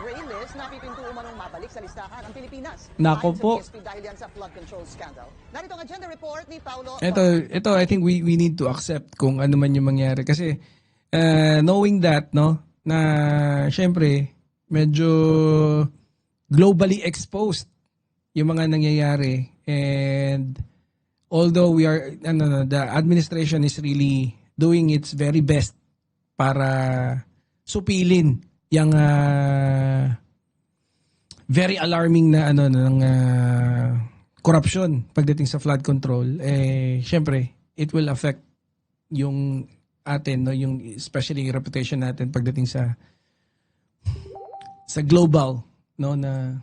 gray list na pipinto umanong mabalik sa listahan ang Pilipinas. Nako Ayon sa po. BSP dahil yan sa flood control scandal. Narito ang agenda report ni Paulo. Ito I think we need to accept kung ano man yung mangyari kasi knowing that no na syempre medyo globally exposed yung mga nangyayari, and although the administration is really doing its very best para supilin yung very alarming na ng corruption pagdating sa flood control, syempre it will affect yung atin, no, yung especially yung reputation natin pagdating sa global, no, na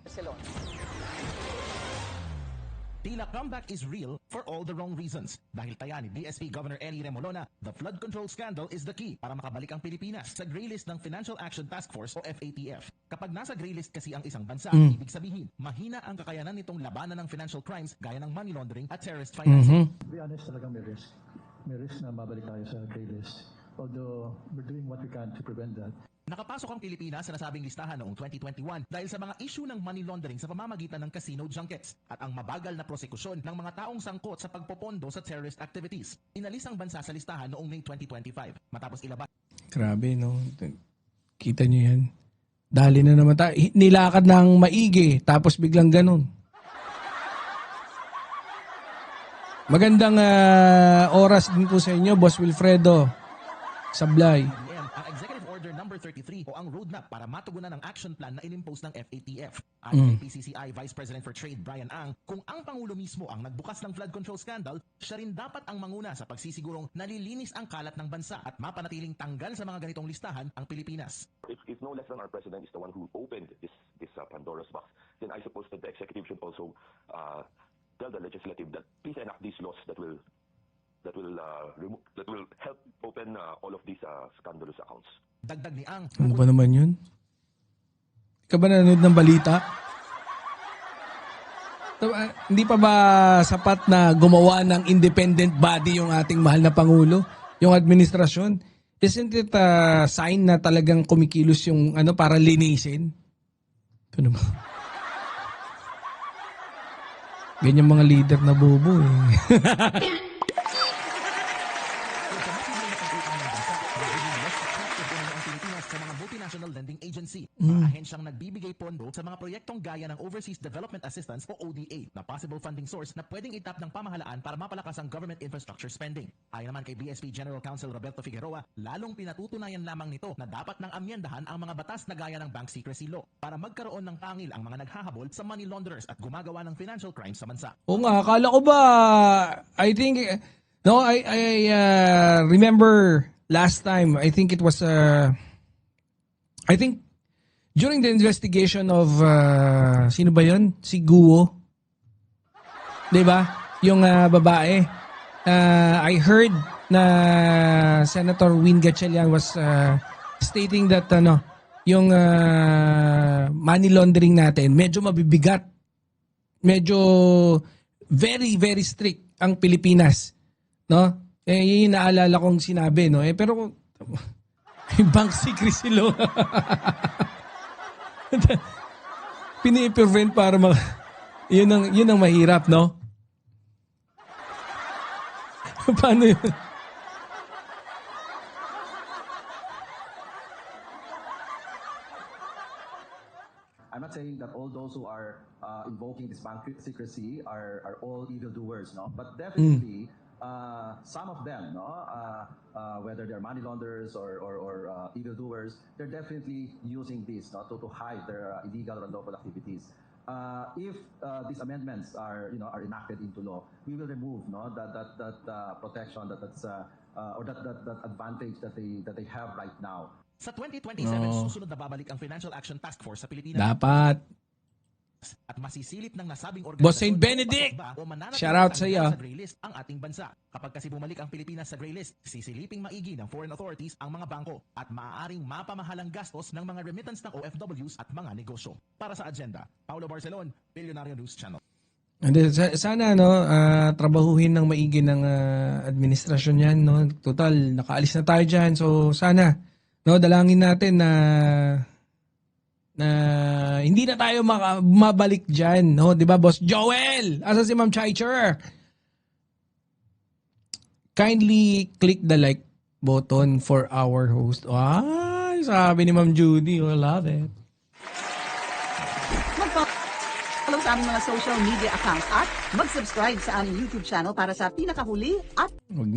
Tila comeback is real for all the wrong reasons. Dahil taya ni BSP Governor Ellie Remolona, the flood control scandal is the key para makabalik ang Pilipinas sa gray list ng Financial Action Task Force o FATF. Kapag nasa gray list kasi ang isang bansa, ibig sabihin, mahina ang kakayanan nitong labanan ng financial crimes gaya ng money laundering at terrorist financing. To be honest, talagang may risk. May risk na mabalik tayo sa gray list. Although, we're doing what we can to prevent that. Nakapasok ang Pilipinas sa nasabing listahan noong 2021 dahil sa mga issue ng money laundering sa pamamagitan ng casino junkets at ang mabagal na prosekusyon ng mga taong sangkot sa pagpopondo sa terrorist activities. Inalis ang bansa sa listahan noong May 2025 matapos ilabas. grabe, no. Kita nyo yan. Dali na naman tayo. Nilakad ng maigi, tapos biglang ganun. Magandang oras din po sa inyo, Boss Wilfredo Sablay. Ang Executive Order number 33 o ang roadmap para matugunan ang action plan na inimpose ng FATF. Ayon kay PCCI Vice President for Trade Brian Ang, kung ang Pangulo mismo ang nagbukas ng flood control scandal, siya rin dapat ang manguna sa pagsisigurong nalilinis ang kalat ng bansa at mapanatiling tanggal sa mga ganitong listahan ang Pilipinas. If no less than our president is the one who opened this Pandora's box, then I suppose that the executive should also tell the legislative that please enact these laws that will help open all of these scandalous accounts. Dagdag ni Ang, Ano ba naman yun? Ikaw ba nanonood ng balita? Hindi pa ba sapat na gumawa ng independent body yung ating mahal na Pangulo? Yung administrasyon? Isn't it a sign na talagang kumikilos yung para linisin? Ito naman. Ganyan mga leader na bobo eh. sa mga multinational lending agency. Mga ahensyang nagbibigay pondo sa mga proyektong gaya ng Overseas Development Assistance o ODA na possible funding source na pwedeng itap ng pamahalaan para mapalakas ang government infrastructure spending. Ayon naman kay BSP General Counsel Roberto Figueroa, lalong pinatutunayan lamang nito na dapat nang amyendahan ang mga batas na gaya ng Bank Secrecy Law para magkaroon ng pangil ang mga naghahabol sa money launderers at gumagawa ng financial crimes sa bansa. Oo nga, akala ko ba, I think, no, I remember last time, I think it was, I think, during the investigation of, sino ba yun? Si Guo. Diba? Yung babae. I heard na Senator Win Gatchalian was stating that, yung money laundering natin, medyo mabibigat. Medyo very, very strict ang Pilipinas. No? Yun yung naalala kong sinabi, no? Pero Bank Secrecy Law. Pini-prevent para yun ang mahirap, no? Paano yun? I'm not saying that all those who are invoking this bank secrecy are all evildoers, no? But definitely, some of them, no, whether they're money launderers or evildoers, they're definitely using this, no, to hide their illegal or unlawful activities. If these amendments are enacted into law, we will remove, no, that protection, that advantage that they have right now. Sa 2027, susunod na babalik ang Financial Action Task Force sa Pilipinas. Dapat. At masisilip ng nasabing organisasyon. Boss Saint Benedict! Shout out sa iyo. Sa gray list ang ating bansa. Kapag kasi bumalik ang Pilipinas sa gray list, sisiliping maigi ng foreign authorities ang mga bangko at maaaring mapamahalang gastos ng mga remittance ng OFWs at mga negosyo. Para sa agenda, Paulo Barcelon, Billionaire News Channel. And sana trabahuhin ng maigi ng administrasyon yan, no. Total nakaalis na tayo diyan. So sana dalangin natin na hindi na tayo mabalik dyan, no? 'Di ba, Boss Joel? Asa si Ma'am Chaicher? Kindly click the like button for our host. Ay, sabi ni Ma'am Judy, I love it. Mag-follow sa aming mga social media accounts at mag-subscribe sa aming YouTube channel para sa pinakahuli at Wag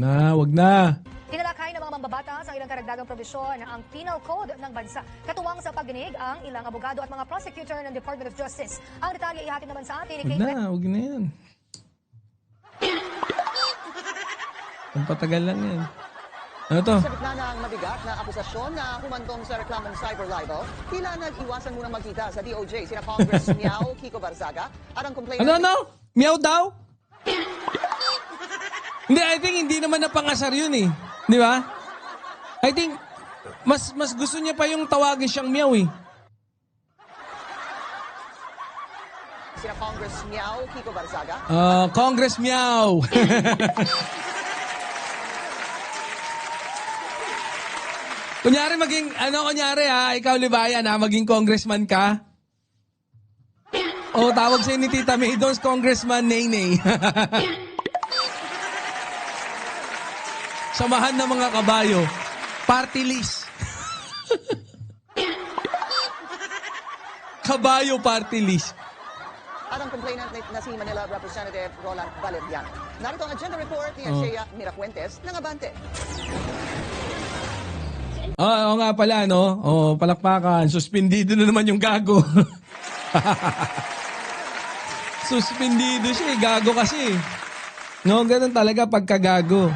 na. Tinalakay ng mga mambabatas ang ilang karagdagang probisyon ang Penal Code ng bansa. Katuwang sa pagdinig ang ilang abogado at mga prosecutor ng Department of Justice. Ang detalye ihatid naman sa atin ni Wag na yan. Ang patagal lang yan. Ano to? sa gitna ng mabigat na akusasyon na humantong sa reklamong cyber libel, tila nag-iwasan munang magkita sa DOJ sina Congress Miao Kiko Barzaga at ang complainant... Ano? Meow daw? Hindi, I think hindi naman napangasar yun eh. Di ba? I think mas gusto niya pa yung tawagin siyang meow eh. Sina Congress Miao Kiko Barzaga. Congress Meow. Kunyari ikaw Libayan maging congressman ka. O tawag sa'yo ni Tita May Dons, Congressman Nene. Samahan ng mga kabayo. Party list. Kabayo party list. At ang complainant na si Manila Representative Roland Valeriano. Narito ang agenda report ni Arcea Miracuentes ng Abante. Oo nga pala, no? Palakpakan. Suspendido na naman yung gago. Suspendido siya, gago kasi. No, ganun talaga pagkagago.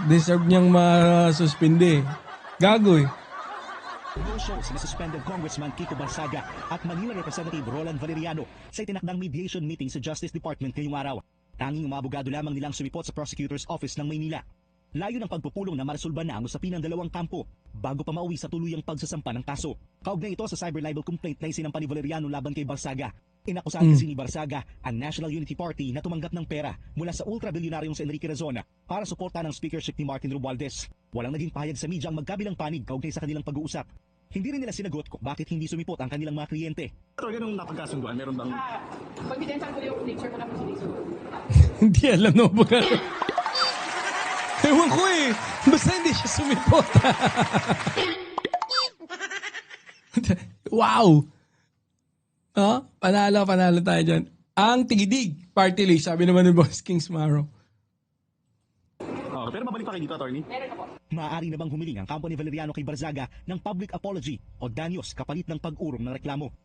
Deserve niyang ma-suspindi. Gago eh. No shows ni suspended Congressman Kiko Barzaga at Manila Representative Roland Valeriano sa itinakdang mediation meeting sa Justice Department ngayong araw. Tanging mga abogado lamang nilang sumipot sa Prosecutor's Office ng Maynila. Layo ng pagpupulong na maresolba na ang usapin ng dalawang kampo bago pa mauwi sa tuluyang pagsasampa ng kaso. Kaugnay ito sa cyber libel complaint na isinampa ni Valeriano laban kay Barzaga. Inakusahan kasi ni Barzaga ang National Unity Party na tumanggap ng pera mula sa ultra-bilyonaryong sa Enrique Razon para suportahan ang speakership ni Martin Romualdez. Walang naging pahayag sa media ang magkabilang panig kaugnay sa kanilang pag-uusap. Hindi rin nila sinagot kung bakit hindi sumipot ang kanilang mga kliyente. Ito, ganun napagkasunduan, meron bang... Pagbidensan ko yung picture ko naman sinisuro. Hindi alam no ba? Ewan ko eh. Basta hindi siya sumipot. Wow! Panalo tayo dyan. Ang tigidig, party list, sabi naman ni Boss King Smarrow. Pero mabalik pa kayo dito, attorney? Meron ako. Maaari na bang humiling ang kampo ni Valeriano kay Barzaga ng public apology o danyos kapalit ng pag-urong ng reklamo?